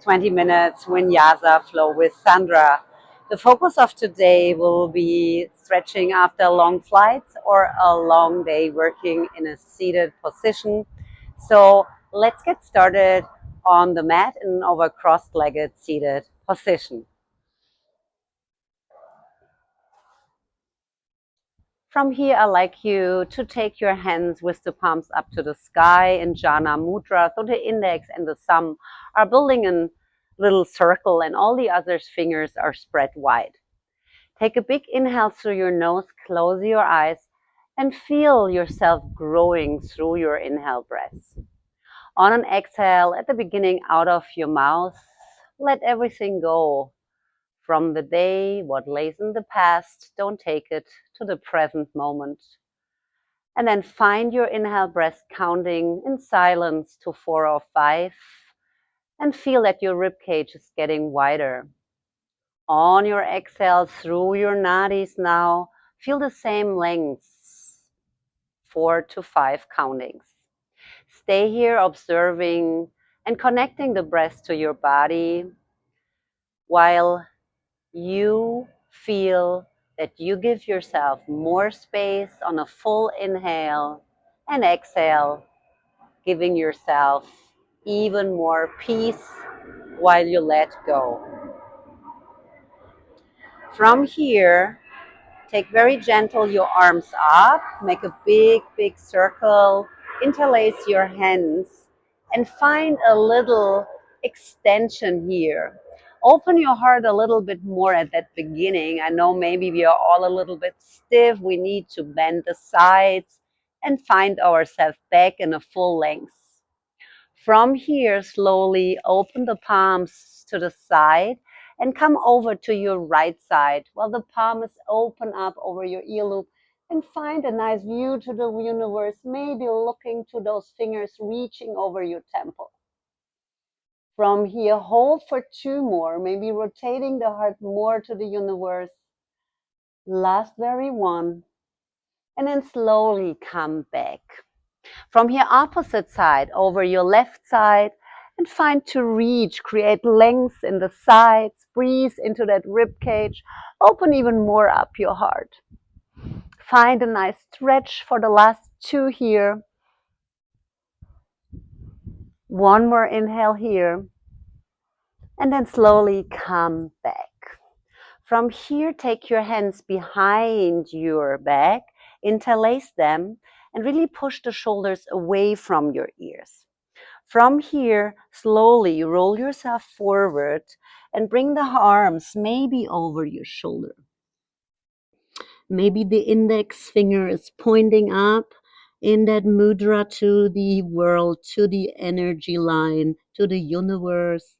20 minutes Vinyasa flow with Sandra. The focus of today will be stretching after long flights or a long day working in a seated position. So let's get started on the mat in our cross-legged seated position. From here, I'd like you to take your hands with the palms up to the sky in Jhana Mudra. So the index and the thumb are building a little circle and all the other fingers are spread wide. Take a big inhale through your nose, close your eyes, and feel yourself growing through your inhale breaths. On an exhale, at the beginning out of your mouth, let everything go. From the day, what lays in the past, don't take it to the present moment. And then find your inhale breath counting in silence to 4 or 5 and feel that your rib cage is getting wider. On your exhale through your nadis now, feel the same lengths, 4 to 5 countings. Stay here observing and connecting the breath to your body while you feel that you give yourself more space on a full inhale and exhale, giving yourself even more peace while you let go. From here, take very gentle your arms up, make a big, big circle, interlace your hands, and find a little extension here. Open your heart a little bit more at that beginning. I know maybe we are all a little bit stiff. We need to bend the sides and find ourselves back in a full length. From here, slowly open the palms to the side and come over to your right side while the palm is open up over your ear loop, and find a nice view to the universe, maybe looking to those fingers reaching over your temple. From here, hold for 2 more, maybe rotating the heart more to the universe. Last very one, and then slowly come back. From here, opposite side, over your left side, and find to reach, create length in the sides, breathe into that rib cage, open even more up your heart. Find a nice stretch for the last 2 here. One more inhale here, and then slowly come back. From here, take your hands behind your back, interlace them, and really push the shoulders away from your ears. From here, slowly roll yourself forward and bring the arms maybe over your shoulder. Maybe the index finger is pointing up in that mudra to the world, to the energy line, to the universe.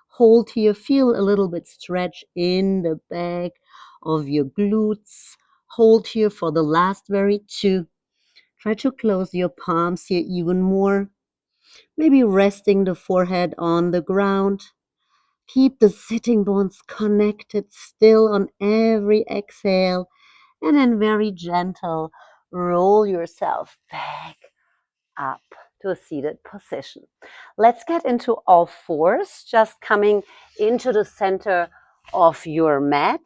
Hold here, feel a little bit stretch in the back of your glutes. Hold here for the last very 2. Try to close your palms here even more. Maybe resting the forehead on the ground. Keep the sitting bones connected still on every exhale. And then very gentle, roll yourself back up to a seated position. Let's get into all fours, just coming into the center of your mat.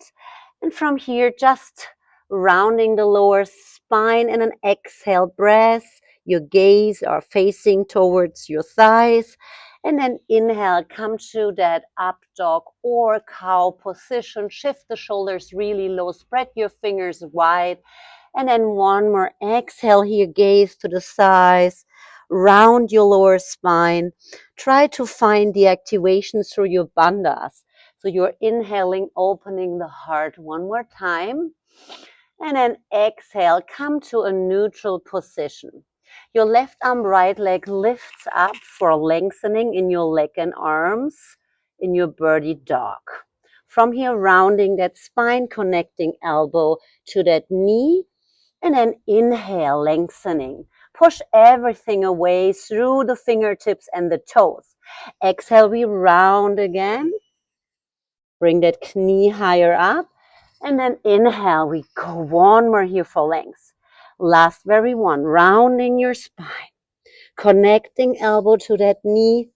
And from here, just rounding the lower spine in an exhale breath. Your gaze are facing towards your thighs. And then inhale, come to that up dog or cow position. Shift the shoulders really low, spread your fingers wide. And then one more exhale here, gaze to the sides, round your lower spine. Try to find the activation through your bandhas. So you're inhaling, opening the heart one more time. And then exhale, come to a neutral position. Your left arm, right leg lifts up for lengthening in your leg and arms in your birdie dog. From here, rounding that spine, connecting elbow to that knee. And then inhale, lengthening. Push everything away through the fingertips and the toes. Exhale, we round again. Bring that knee higher up. And then inhale, we go one more here for length. Last very one, rounding your spine. Connecting elbow to that knee.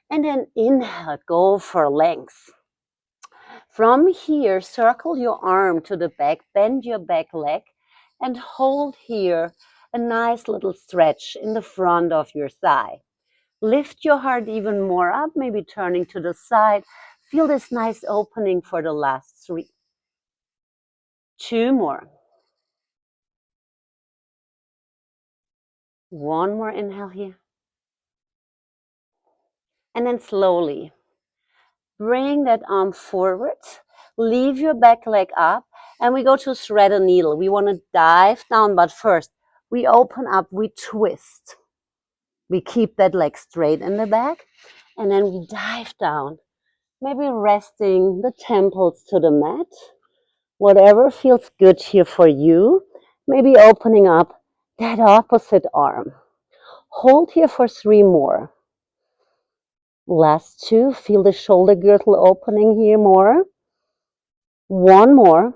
And then inhale, go for length. From here, circle your arm to the back, bend your back leg, and hold here a nice little stretch in the front of your thigh. Lift your heart even more up, maybe turning to the side. Feel this nice opening for the last 3. 2 more. 1 more inhale here. And then slowly bring that arm forward. Leave your back leg up. And we go to thread a needle. We want to dive down, but first we open up, we twist. We keep that leg straight in the back. And then we dive down. Maybe resting the temples to the mat. Whatever feels good here for you. Maybe opening up that opposite arm. Hold here for 3 more. Last 2. Feel the shoulder girdle opening here more. 1 more.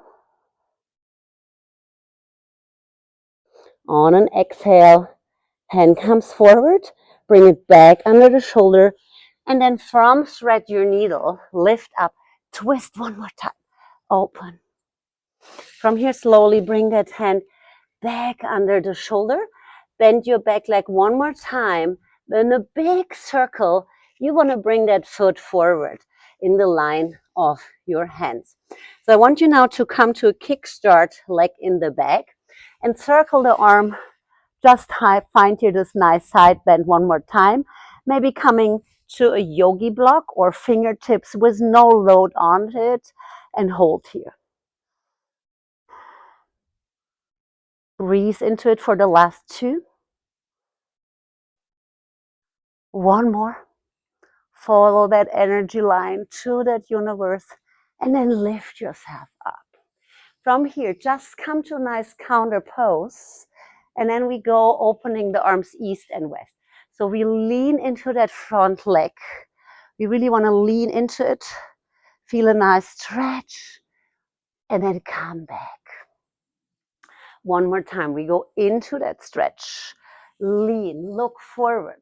On an exhale, hand comes forward. Bring it back under the shoulder. And then from thread your needle, lift up, twist 1 more time. Open. From here, slowly bring that hand back under the shoulder. Bend your back leg 1 more time. Then a big circle. You want to bring that foot forward in the line of your hands. So I want you now to come to a kickstart, leg in the back, and circle the arm just high. Find here this nice side bend 1 more time. Maybe coming to a yogi block or fingertips with no load on it, and hold here. Breathe into it for the last 2. 1 more. Follow that energy line to that universe, and then lift yourself up. From here, just come to a nice counter pose, and then we go opening the arms east and west. So we lean into that front leg. We really want to lean into it. Feel a nice stretch, and then come back. 1 more time. We go into that stretch. Lean, look forward,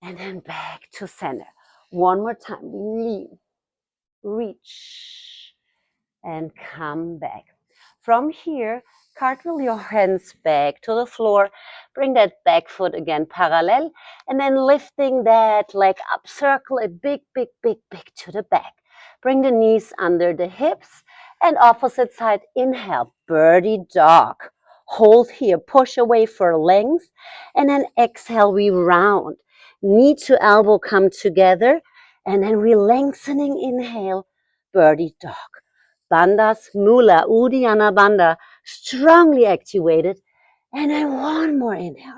and then back to center. 1 more time. Lean, reach, and come back. From here, cartwheel your hands back to the floor. Bring that back foot again parallel, and then lifting that leg up. Circle it big, big, big, big to the back. Bring the knees under the hips, and opposite side, inhale, birdie dog. Hold here, push away for length, and then exhale, we round. Knee to elbow come together, and then we lengthening, inhale, birdie dog. Bandhas Mula, Uddiyana Bandha, strongly activated. And then 1 more inhale.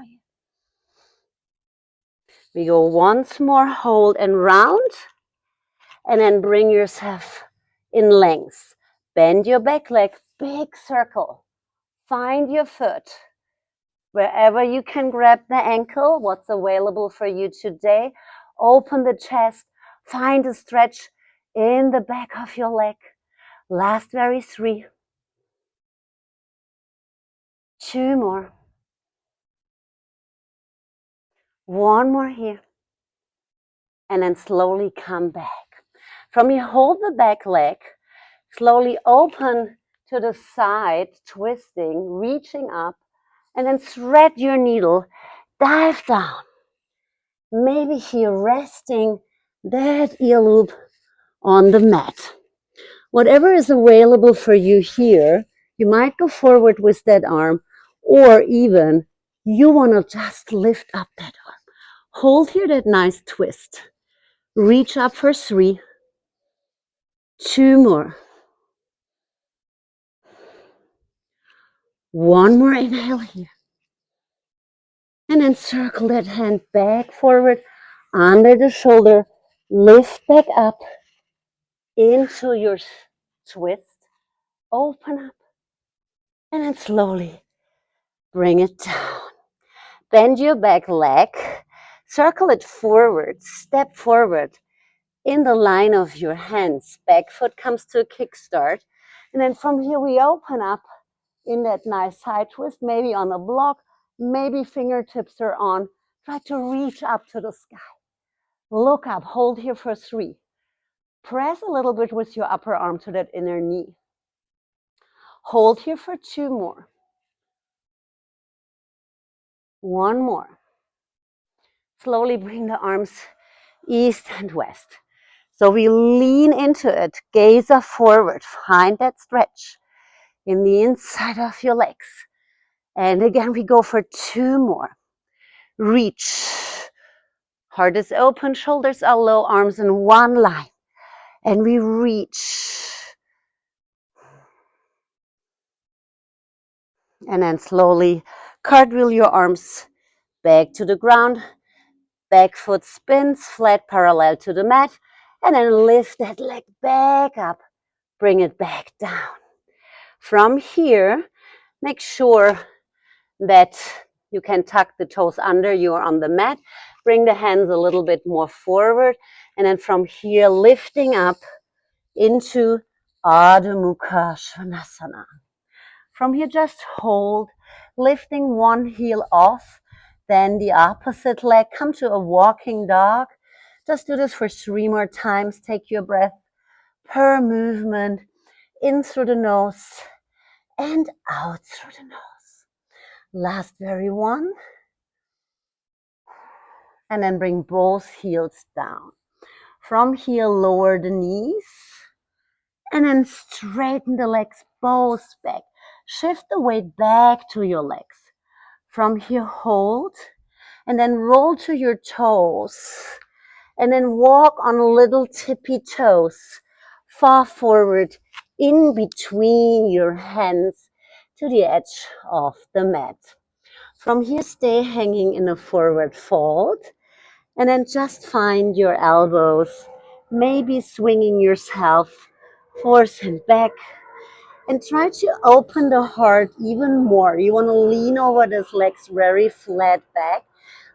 We go once more, hold and round. And then bring yourself in length. Bend your back leg, big circle. Find your foot. Wherever you can grab the ankle, what's available for you today. Open the chest. Find a stretch in the back of your leg. Last very 3. 2 more. 1 more here. And then slowly come back. From here, hold the back leg. Slowly open to the side, twisting, reaching up. And then thread your needle. Dive down. Maybe here resting that ear loop on the mat. Whatever is available for you here, you might go forward with that arm, or even you want to just lift up that arm. Hold here that nice twist. Reach up for 3. 2 more. 1 more inhale here. And then circle that hand back forward under the shoulder. Lift back up into your twist. Open up. And then slowly bring it down. Bend your back leg. Circle it forward. Step forward in the line of your hands. Back foot comes to a kickstart. And then from here we open up in that nice side twist, maybe on a block, maybe fingertips are on. Try to reach up to the sky. Look up, hold here for 3. Press a little bit with your upper arm to that inner knee. Hold here for 2 more. 1 more. Slowly bring the arms east and west. So we lean into it, gaze up forward, find that stretch in the inside of your legs. And again, we go for 2 more. Reach. Heart is open, shoulders are low, arms in one line. And we reach. And then slowly cartwheel your arms back to the ground. Back foot spins flat parallel to the mat. And then lift that leg back up. Bring it back down. From here, make sure that you can tuck the toes under you or on the mat. Bring the hands a little bit more forward. And then from here, lifting up into Adho Mukha Svanasana. From here, just hold, lifting one heel off, then the opposite leg. Come to a walking dog. Just do this for 3 more times. Take your breath per movement, in through the nose and out through the nose. Last very one. And then bring both heels down. From here, lower the knees. And then straighten the legs both back. Shift the weight back to your legs. From here, hold. And then roll to your toes. And then walk on little tippy toes. Far forward in between your hands to the edge of the mat. From here, stay hanging in a forward fold. And then just find your elbows, maybe swinging yourself forth and back. And try to open the heart even more. You want to lean over those legs very flat back.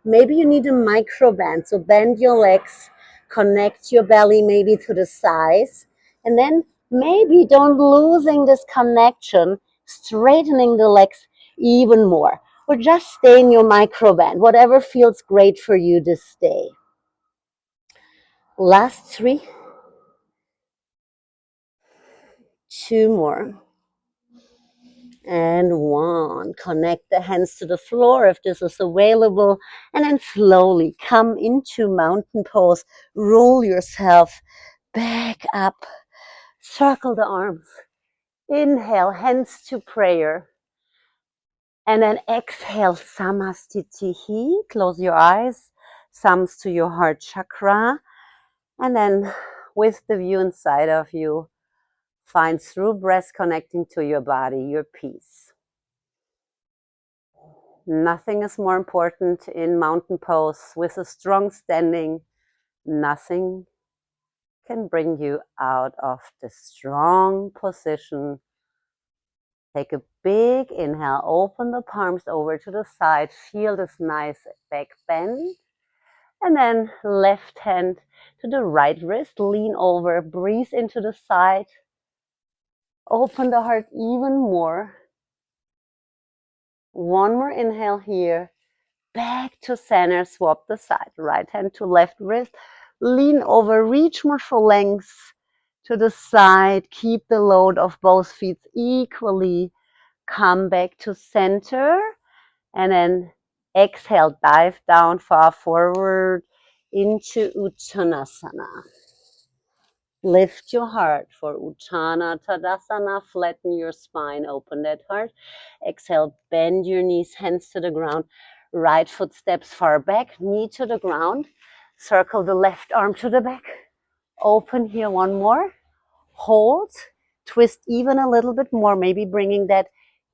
Maybe you need a micro bend. So bend your legs, connect your belly maybe to the sides. And then maybe don't losing this connection, straightening the legs even more. Or just stay in your micro bend. Whatever feels great for you to stay. Last 3. 2 more. And 1. Connect the hands to the floor if this is available. And then slowly come into mountain pose. Roll yourself back up. Circle the arms. Inhale, hands to prayer. And then exhale, Samastitihi. Close your eyes. Thumbs to your heart chakra. And then with the view inside of you, find through breath connecting to your body, your peace. Nothing is more important in mountain pose. With a strong standing, nothing can bring you out of the strong position. Take a big inhale, open the palms over to the side, feel this nice back bend. And then left hand to the right wrist, lean over, breathe into the side. Open the heart even more. 1 more inhale here. Back to center, swap the side. Right hand to left wrist. Lean over, reach more for length to the side. Keep the load of both feet equally. Come back to center. And then exhale, dive down far forward into Uttanasana. Lift your heart for Utthana Tadasana. Flatten your spine, open that heart. Exhale, bend your knees, hands to the ground. Right foot steps far back, knee to the ground. Circle the left arm to the back. Open here 1 more. Hold. Twist even a little bit more, maybe bringing that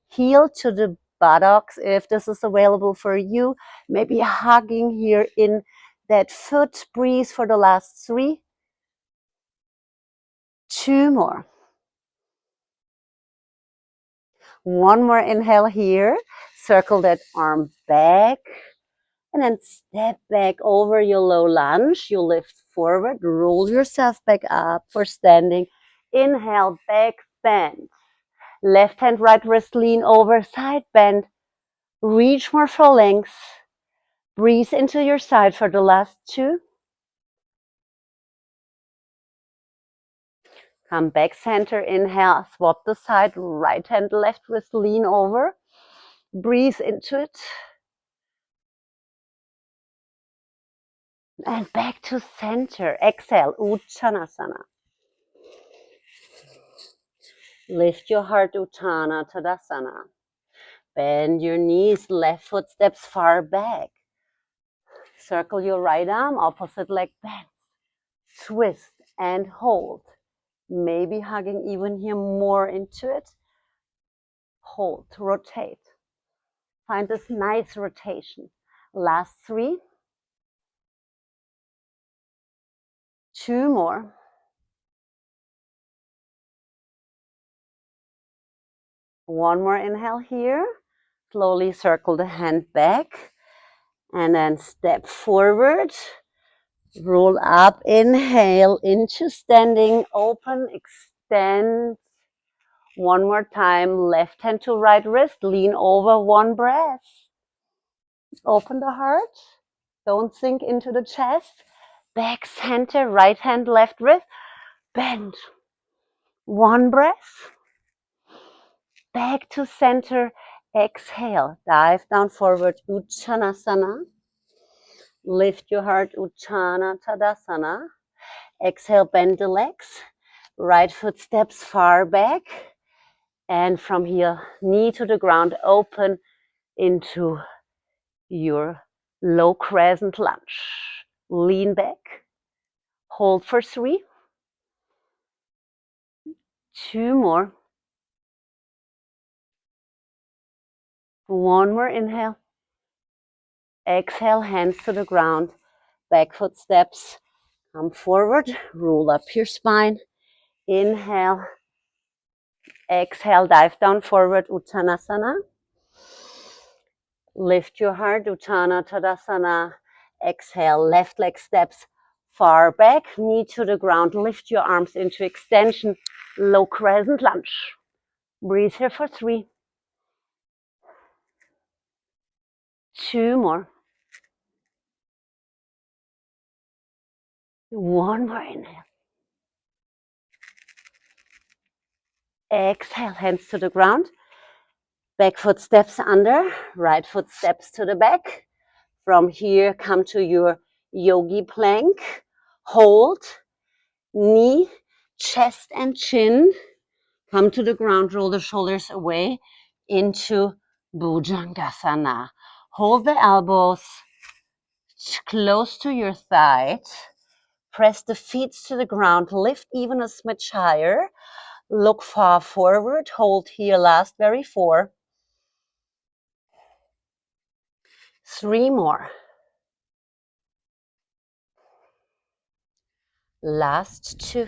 heel to the buttocks if this is available for you. Maybe hugging here in that foot. Breathe for the last 3. 2 more. 1 more inhale here. Circle that arm back. And then step back over your low lunge. You lift forward. Roll yourself back up for standing. Inhale, back bend. Left hand, right wrist, lean over, side bend. Reach more for length. Breathe into your side for the last 2. Come back center, inhale, swap the side, right hand, left wrist, lean over. Breathe into it. And back to center. Exhale, Uttanasana. Lift your heart, Utthana Tadasana. Bend your knees, left foot steps far back. Circle your right arm, opposite leg bend. Twist and hold. Maybe hugging even here more into it. Hold, rotate. Find this nice rotation. Last 3. 2 more. One more inhale here. Slowly circle the hand back. And then step forward. Roll up. Inhale into standing. Open, extend. One more time. Left hand to right wrist. Lean over. One breath. Open the heart. Don't sink into the chest. Back center. Right hand, left wrist. Bend. One breath. Back to center. Exhale. Dive down forward. Uttanasana. Lift your heart. Utthana Tadasana. Exhale. Bend the legs. Right foot steps far back. And from here, knee to the ground. Open into your low crescent lunge. Lean back. Hold for 3. 2 more. One more inhale. Exhale, hands to the ground. Back foot steps. Come forward. Roll up your spine. Inhale. Exhale, dive down forward. Uttanasana. Lift your heart. Utthana Tadasana. Exhale, left leg steps far back. Knee to the ground. Lift your arms into extension. Low crescent lunge. Breathe here for 3. 2 more. One more inhale. Exhale, hands to the ground. Back foot steps under, right foot steps to the back. From here, come to your yogi plank. Hold, knee, chest and chin. Come to the ground, roll the shoulders away into Bhujangasana. Hold the elbows close to your thighs. Press the feet to the ground. Lift even a smidge higher. Look far forward. Hold here. Last very 4. 3 more. Last 2.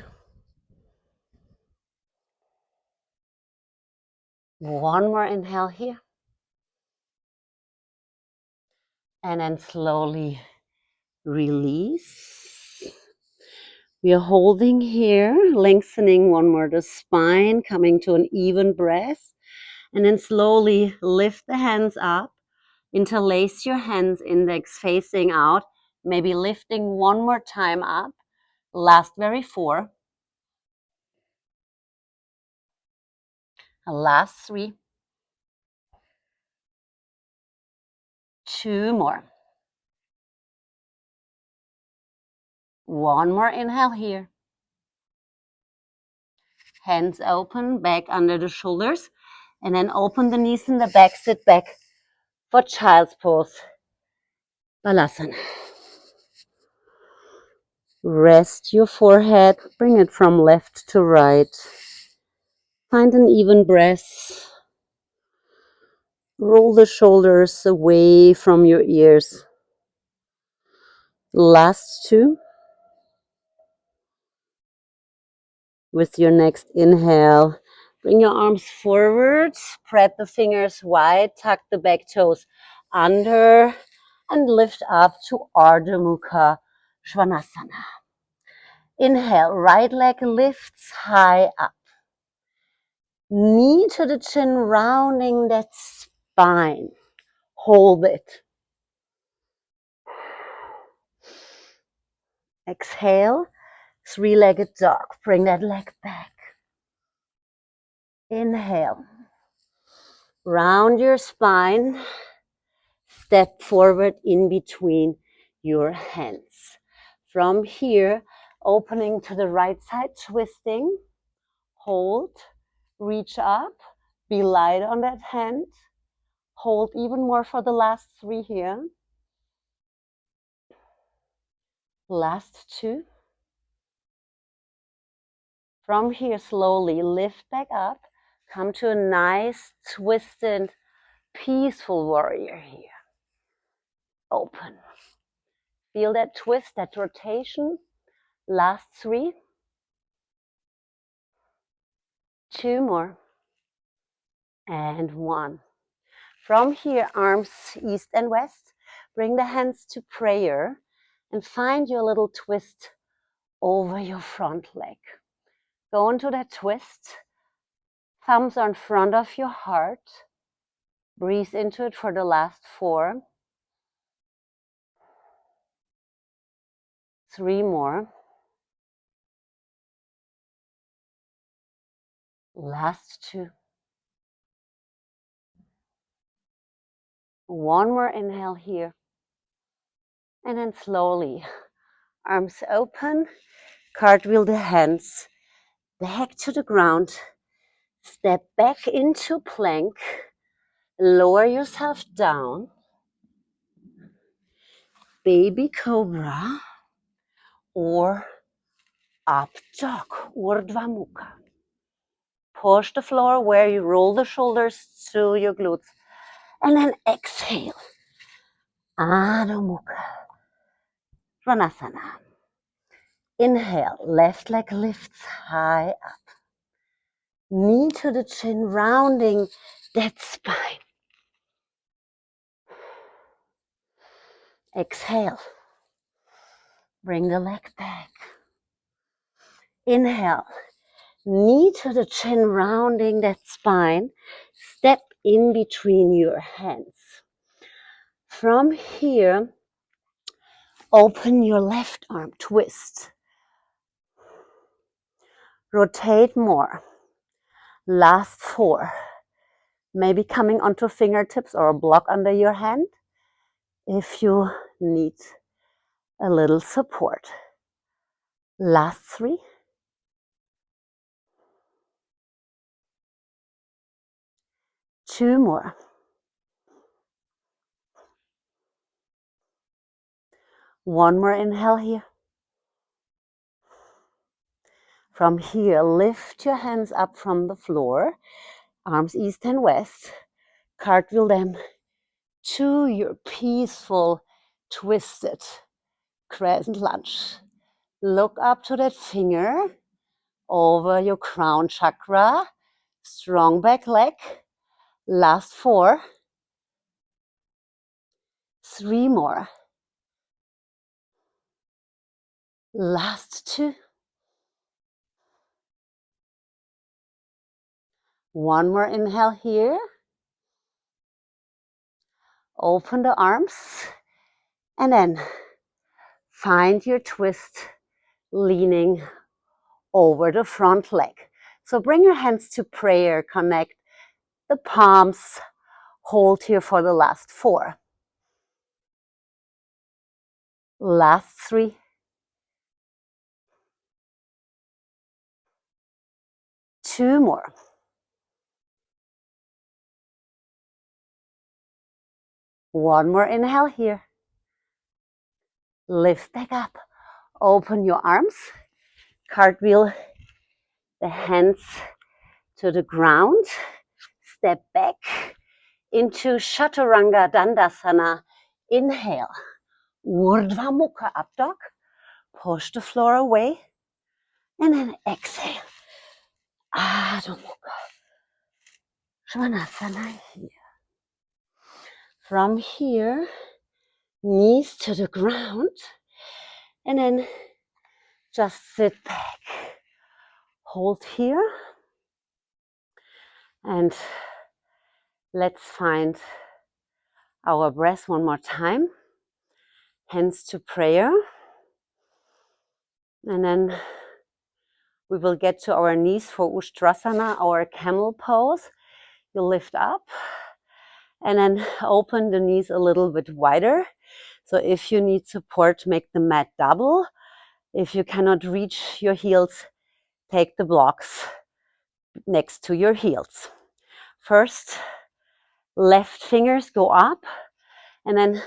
One more inhale here. And then slowly release. We are holding here, lengthening one more the spine, coming to an even breath. And then slowly lift the hands up. Interlace your hands, index facing out. Maybe lifting one more time up. Last very 4. Last 3. 2 more. One more inhale here. Hands open, back under the shoulders. And then open the knees in the back, sit back for child's pose. Balasana. Rest your forehead, bring it from left to right. Find an even breath. Roll the shoulders away from your ears. Last 2. With your next inhale, bring your arms forward, spread the fingers wide, tuck the back toes under, and lift up to Ardha Mukha Svanasana. Inhale, right leg lifts high up. Knee to the chin, rounding that spine. Hold it. Exhale, Three-legged dog. Bring that leg back. Inhale. Round your spine. Step forward in between your hands. From here, opening to the right side, twisting. Hold. Reach up. Be light on that hand. Hold even more for the last 3 here. Last 2. From here, slowly lift back up. Come to a nice, twisted, peaceful warrior here. Open. Feel that twist, that rotation. Last 3. 2 more. And 1. From here, arms east and west. Bring the hands to prayer and find your little twist over your front leg. Go into that twist. Thumbs are in front of your heart. Breathe into it for the last 4. 3 more. Last 2. 1 more inhale here. And then slowly, arms open, cartwheel the hands back to the ground. Step back into plank. Lower yourself down. Baby cobra or up dog, Urdhva Mukha. Push the floor where you roll the shoulders to your glutes. And then exhale. Adho Mukha. Svanasana. Inhale, left leg lifts high up. Knee to the chin, rounding that spine. Exhale. Bring the leg back. Inhale. Knee to the chin, rounding that spine. Step in between your hands. From here, open your left arm, twist. Rotate more. Last 4. Maybe coming onto fingertips or a block under your hand if you need a little support. Last 3. 2 more. 1 more inhale here. From here, lift your hands up from the floor, arms east and west. Cartwheel them to your peaceful, twisted crescent lunge. Look up to that finger over your crown chakra. Strong back leg. Last 4. 3 more. Last 2. 1 more inhale here. Open the arms and then find your twist leaning over the front leg. So bring your hands to prayer, connect the palms, hold here for the last 4. Last 3. 2 more. 1 more inhale here. Lift back up. Open your arms. Cartwheel the hands to the ground. Step back into Chaturanga Dandasana. Inhale. Urdhva Mukha up dog. Push the floor away. And then exhale. Adho Mukha. Svanasana here. From here, knees to the ground. And then just sit back. Hold here. And let's find our breath 1 more time. Hands to prayer. And then we will get to our knees for Ustrasana, our camel pose. You lift up and then open the knees a little bit wider. So if you need support, make the mat double. If you cannot reach your heels, take the blocks next to your heels. First, left fingers go up and then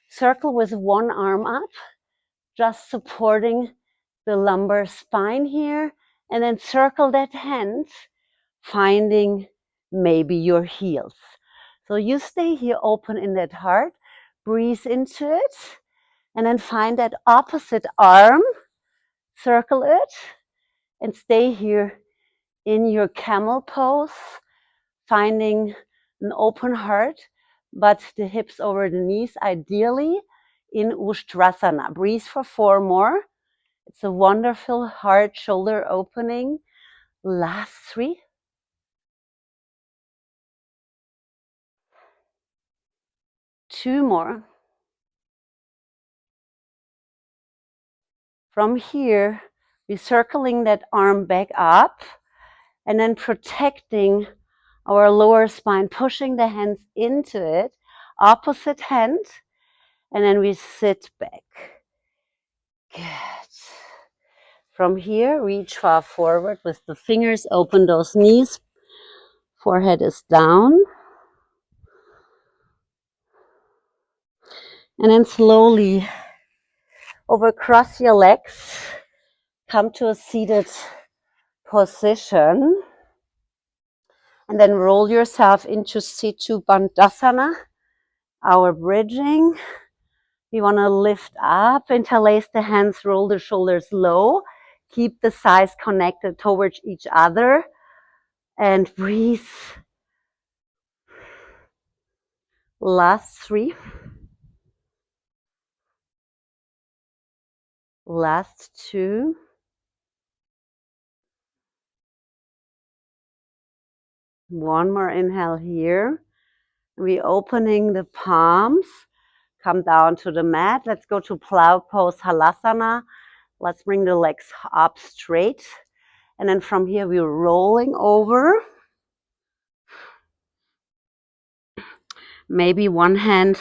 circle with one arm up, just supporting the lumbar spine here, and then circle that hand, finding maybe your heels. So you stay here open in that heart, breathe into it, and then find that opposite arm, circle it, and stay here in your camel pose, finding an open heart, but the hips over the knees, ideally in Ustrasana. Breathe for 4 more. It's a wonderful heart shoulder opening. Last 3. 2 more. From here, we're circling that arm back up and then protecting our lower spine, pushing the hands into it, opposite hand, and then we sit back. Good. From here, reach far forward with the fingers, open those knees, forehead is down. And then slowly over cross your legs, come to a seated position, and then roll yourself into Situ Bandhasana, our bridging. We want to lift up, interlace the hands, roll the shoulders low, keep the thighs connected towards each other, and breathe. Last 3. Last 2. One more inhale here. We're opening the palms. Come down to the mat. Let's go to plow pose halasana. Let's bring the legs up straight. And then from here, we're rolling over. Maybe one hand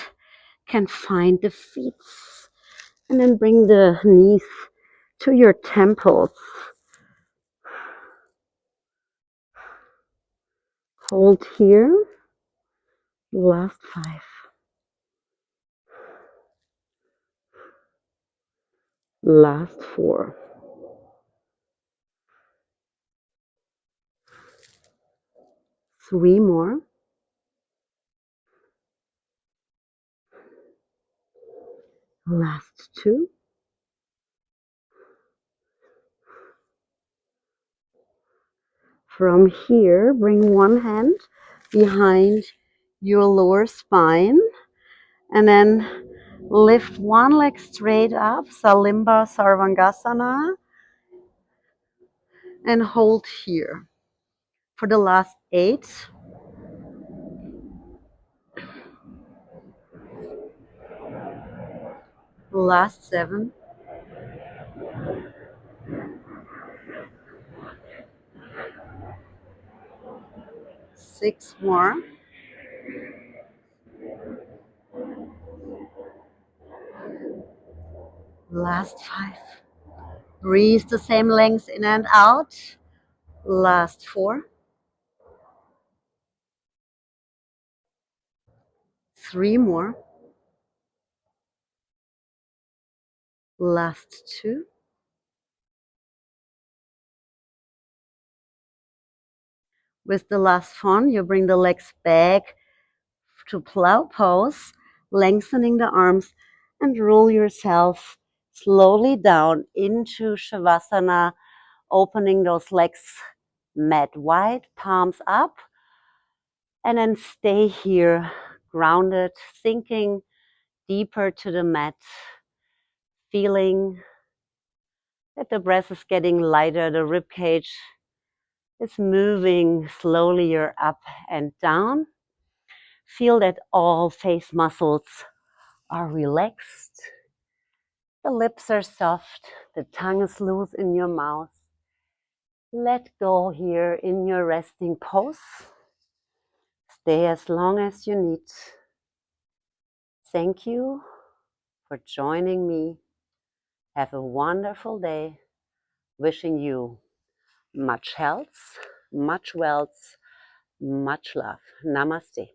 can find the feet. And then bring the knees to your temples. Hold here. Last 5. Last 4. 3 more. Last 2. From here, bring one hand behind your lower spine and then lift one leg straight up, Salimba Sarvangasana, and hold here for the last 8. Last 7. 6 more. Last 5. Breathe the same length in and out. Last 4. 3 more. Last 2. With the last one, you bring the legs back to plow pose, lengthening the arms, and roll yourself slowly down into Shavasana, opening those legs mat wide, palms up, and then stay here, grounded, sinking deeper to the mat, feeling that the breath is getting lighter, the rib cage is moving slowly, you're up and down. Feel that all face muscles are relaxed. The lips are soft, the tongue is loose in your mouth. Let go here in your resting pose. Stay as long as you need. Thank you for joining me. Have a wonderful day. Wishing you much health, much wealth, much love. Namaste.